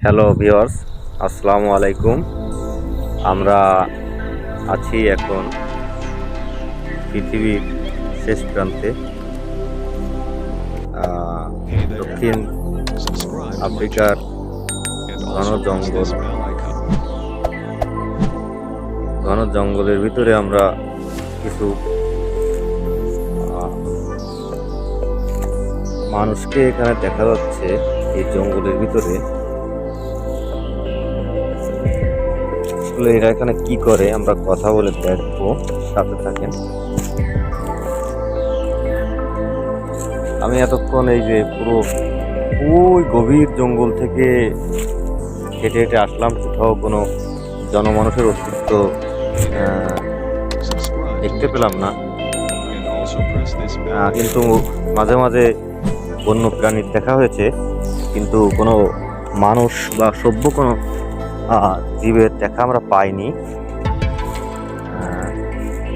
Hello viewers, আসসালামু আলাইকুম। আমরা আছি এখন পৃথিবীর শেষ প্রান্তে, দক্ষিণ আফ্রিকার ঘন জঙ্গলের ভিতরে আমরা কিছু মানুষকে এখানে দেখা যাচ্ছে। এই জঙ্গলের ভিতরে আসলে এরা এখানে কি করে আমরা কথা বলে দেখবো, সাথে থাকেন। আমি এতক্ষণ এই যে পুরো ওই গভীর জঙ্গল থেকে হেঁটে হেঁটে আসলাম, কোথাও কোনো জনমানুষের অস্তিত্ব দেখতে পেলাম না, কিন্তু মাঝে মাঝে বন্য প্রাণীর দেখা হয়েছে, কিন্তু কোনো মানুষ বা সভ্য কোনো জীবের দেখা আমরা পাইনি।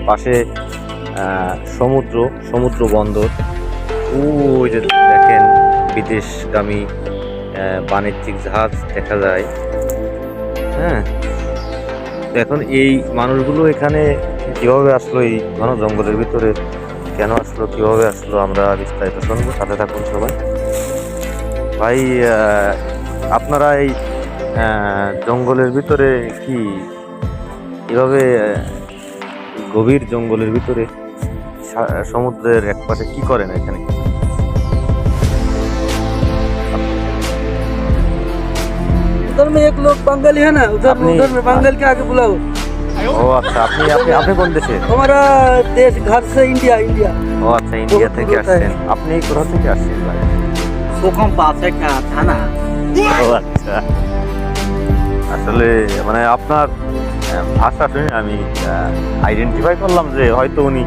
পাশে সমুদ্র বন্দর, ওই যে দেখেন বিদেশগামী বাণিজ্যিক জাহাজ দেখা যায়। হ্যাঁ, এখন এই মানুষগুলো এখানে কিভাবে আসলো, এই ঘন জঙ্গলের ভিতরে কেন আসলো, কিভাবে আসলো, আমরা বিস্তারিত শুনবো, সাথে থাকুন সবাই। ভাই, আপনারা এই জঙ্গলের ভিতরে কি এভাবে গভীর জঙ্গলের ভিতরে সমুদ্রের এক পাশে কি করেন এখানে? उधर में एक लोग बंगाली है ना, उधर में बंगाल के आगे बुलाओ। ও আচ্ছা, আপনি আপনি আপনি কোন দেশে? हमारा देश घर से इंडिया। ও আচ্ছা, ইন্ডিয়া থেকে আসছেন। আপনি কোথা থেকে আসছেন ভাই? सोखम पास है का थाना। ও আচ্ছা, আসলে মানে আপনার ভাষা শুনে আমি আইডেন্টিফাই করলাম যে হয়তো উনি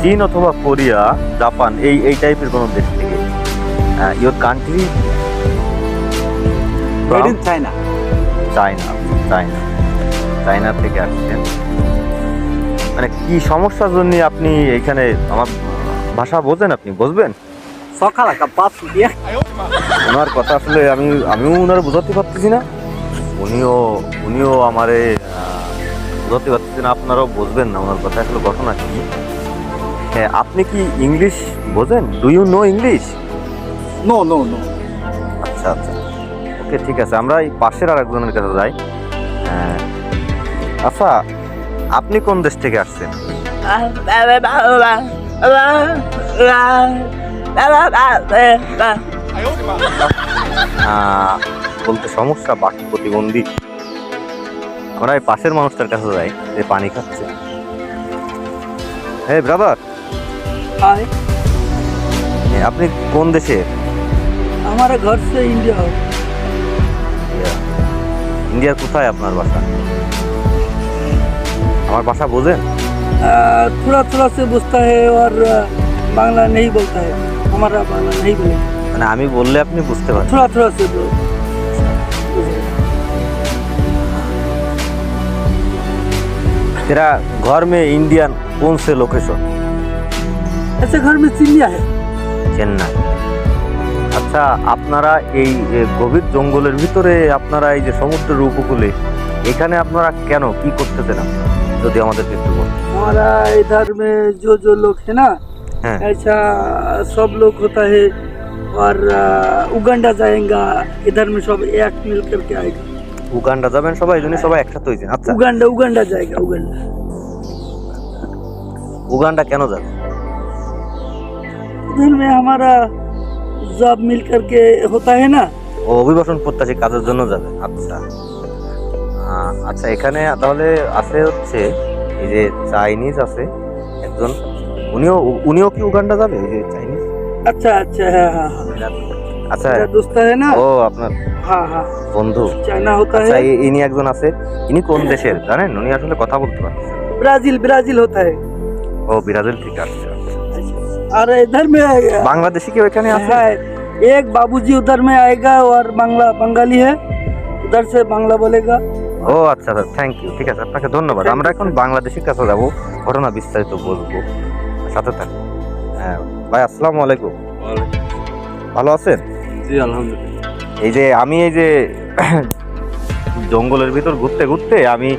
চীন অথবা কোরিয়া, জাপান এই টাইপের কোনো দেশ থেকে। Your country? Made in China. China থেকে আসছেন। মানে কি সমস্যার জন্য আপনি এখানে? আমার ভাষা বোঝেন? আপনি বুঝবেন? सकाला का पास दिया। ওনার কথা আসলে আমিও ওনার বোঝাতে পারতেছি না, উনিও আমারে বোঝাতে পারতেছি না, আপনারাও বুঝবেন না ওনার কথা। আসলে ঘটনা কি? হ্যাঁ, আপনি কি ইংলিশ বোঝেন? Do you know English? No. আচ্ছা, ওকে, ঠিক আছে, আমরা এই পাশের আর একজনের কাছে যাই। আচ্ছা, আপনি কোন দেশ থেকে আসছেন? বলতে সমস্যা, বাকি প্রতিবন্ধী। আমরা এই পাশের মানুষটার কাছে যাই যে পানি খাচ্ছে। হে ব্রাদার, हाय, আপনি কোন দেশে? हमारा घर से इंडिया हो। ইন্ডিয়ার কোথায় আপনার বাসা? আমার ভাষা বোঝেন? थोड़ा से बुझता है और बांग्ला नहीं बोलता है, हमारा बांग्ला नहीं बोले। মানে আমি বললে আপনি বুঝতে পারছেন? थोड़ा से बोल। तेरा घर में इंडियन कौन से लोकेशन? ऐसे घर में चिड़िया है। চেন্নাই। আচ্ছা, আপনারা এই গভীর জঙ্গলের ভিতরে, আপনারা এই যে সমুদ্রের উপকূলে, এখানে আপনারা কেন, কি করতেছেন আপনারা? যদি আমাদেরকে একটু বলেন। हमारा इधर में जो लोग है ना, হ্যাঁ, ऐसा सब लोग होता है और उगांडा जाएगा, इधर में सब एक मिल करके आएगा। উগান্ডা যাবেন সবাই? এই জন্য সবাই একসাথে হয়েছেন? আচ্ছা, उगांडा जाएगा, उगांडा। উগান্ডা কেন যাবেন? इधर में हमारा जॉब मिल करके होता है ना। ও অভিবাসন প্রত্যাশী কাজের জন্য যাবেন। আচ্ছা, আচ্ছা, এখানে তাহলে আছে হচ্ছে এই যে চাইনিজ আছে একজন, উনিও কি উগান্ডা যাবে? এই যে চাইনিজ। अच्छा है, हाँ। আচ্ছা, मेरा दोस्त है ना। ও আপনার हाँ, বন্ধু? चाइना होता আচ্ছা, है। ইনি একজন আছে, ইনি কোন দেশের জানেন? উনি আসলে কথা বলতে পারছেন। ब्राजील होता है। ও ব্রাজিল থেকে আসছে। और इधर में বাংলাদেশি কেউ এখানে আছে? है एक बाबूजी, उधर में आएगा और बंगाली है, उधर से बांग्ला बोलेगा। ও আচ্ছা, থ্যাংক ইউ, ঠিক আছে, আপনাকে ধন্যবাদ। আমরা এখন বাংলাদেশের কাছে যাব, ঘটনা বিস্তারিত বলবো, সাথে থাকুন। হ্যাঁ ভাই, আসসালামু আলাইকুম। ভালো আছেন? জি, আলহামদুলিল্লাহ। এই যে জঙ্গলের ভিতর ঘুরতে ঘুরতে আমি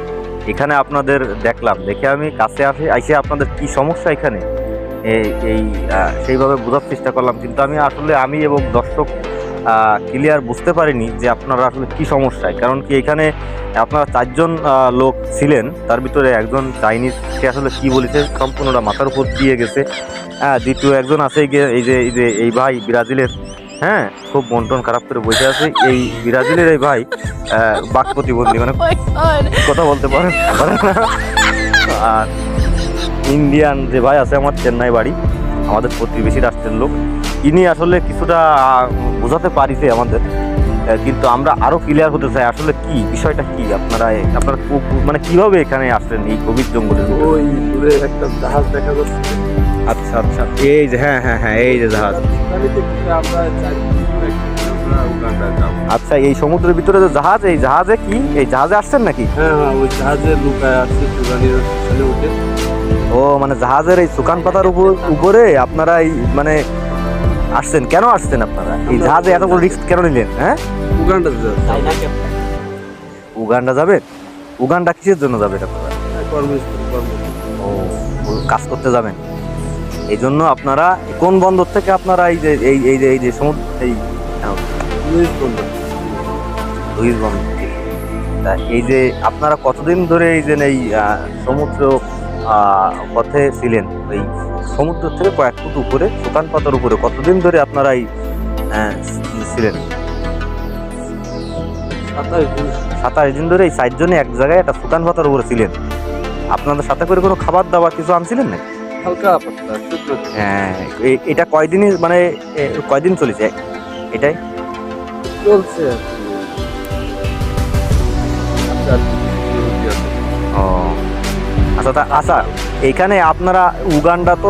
এখানে আপনাদের দেখলাম, দেখে আমি কাছে আইসে আপনাদের কি সমস্যা এখানে এই সেইভাবে বোঝার চেষ্টা করলাম, কিন্তু আমি এবং দর্শক ক্লিয়ার বুঝতে পারিনি যে আপনারা আসলে কি সমস্যায়। কারণ কি এখানে আপনারা 4 জন লোক ছিলেন, তার ভিতরে একজন চাইনিজ, সে আসলে কি বলেছে সম্পূর্ণটা মাথার উপর দিয়ে গেছে। দ্বিতীয় একজন আছে এই ভাই ব্রাজিলের, হ্যাঁ, খুব মন টন খারাপ করে বসে আছে। এই ব্রাজিলের এই ভাই বাক প্রতিবন্ধী, মানে কথা বলতে পারে না। আর ইন্ডিয়ান যে ভাই আছে আমার চেন্নাই বাড়ি, আমাদের প্রতিবেশী রাষ্ট্রের লোক, ইনি আসলে কিছুটা বোঝাতে পারিছে আমাদের, কিন্তু আমরা আরো ক্লিয়ার হতে চাই আসলে কি বিষয়টা কি। আপনারা মানে কিভাবে এখানে আসলেন এই গভীর জঙ্গলের ভিতরে? ওই দূরে একটা জাহাজ দেখা যাচ্ছে। আচ্ছা আচ্ছা, এই যে হ্যাঁ, এই যে জাহাজ। আচ্ছা, এই সমুদ্রের ভিতরে যে জাহাজ, এই জাহাজে আসছেন নাকি? হ্যাঁ, ওই জাহাজে লুকায় আসছে সুগানির ছেলে উঠে। ও মানে জাহাজের এই সুকান পাতার উপরে আপনারা এই মানে আসছেন। কেন আসছেন আপনারা এই জাহাজে? এত বড় রিস্ক কেন নিলেন? হ্যাঁ, উগান্ডা উগান্ডা যাবেন? উগান্ডা কিসের জন্য যাবেন আপনারা? ও, কাজ করতে যাবেন। এই জন্য আপনারা কোন বন্দর থেকে আপনারা এই যে সমুদ্র লুইস বন্দর থেকে, তা এই যে আপনারা কতদিন ধরে এই সমুদ্র পথে ছিলেন? ওই সমুদ্র থেকে কয়েক ফুট উপরে সুকান পাতার উপরে কতদিন ধরে আপনারা ছিলেন? 27 দিন ধরে এই 4 জনে এক জায়গায় একটা সুকান পাতার উপরে ছিলেন। আপনাদের সাথে করে কোনো খাবার দাবার কিছু আনছিলেন না? হালকা পাতলা শুকনো। হ্যাঁ, এটা কয়দিনই মানে কয়দিন চলেছে এটাই? চলছে ও আচ্ছা, এইখানে আপনারা উগান্ডা তো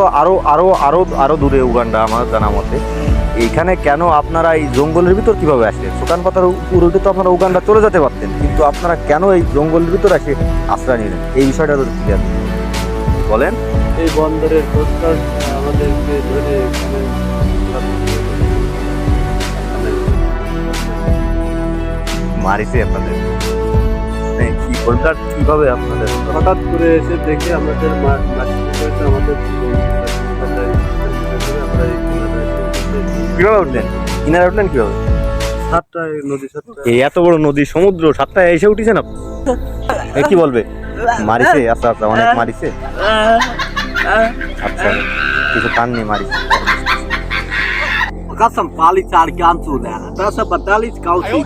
আরো দূরে উগান্ডা আমার জানা মতে। এইখানে কেন আপনারা এই জঙ্গলের ভিতর কিভাবে আসলেন? সুকান পাতার উপরে তো আপনারা উগান্ডা চলে যেতে পারতেন, কিন্তু আপনারা কেন এই জঙ্গলের ভিতর এসে আশ্রয় নিলেন? এই বিষয়টা তো ক্লিয়ার বলেন। এই বন্দরের প্রস্তাব আমাদেরকে ধরে এখানে মারিছে আপনাদের? কি বলতার কিভাবে আপনাদের? হঠাৎ করে এসে দেখে আমাদের আমাদের কিভাবে উঠলেন? কিনারে উঠলেন কিভাবে? নদী এই এত বড় নদী, সমুদ্র, 7টায় এসে উঠেছেন আপনি? কি বলবে? মারিছে? আচ্ছা, অনেক মারিছে। আচ্ছা, কিছু কাননি মারিছে। Kasam palić ar gancu, da sa batalić kao ti,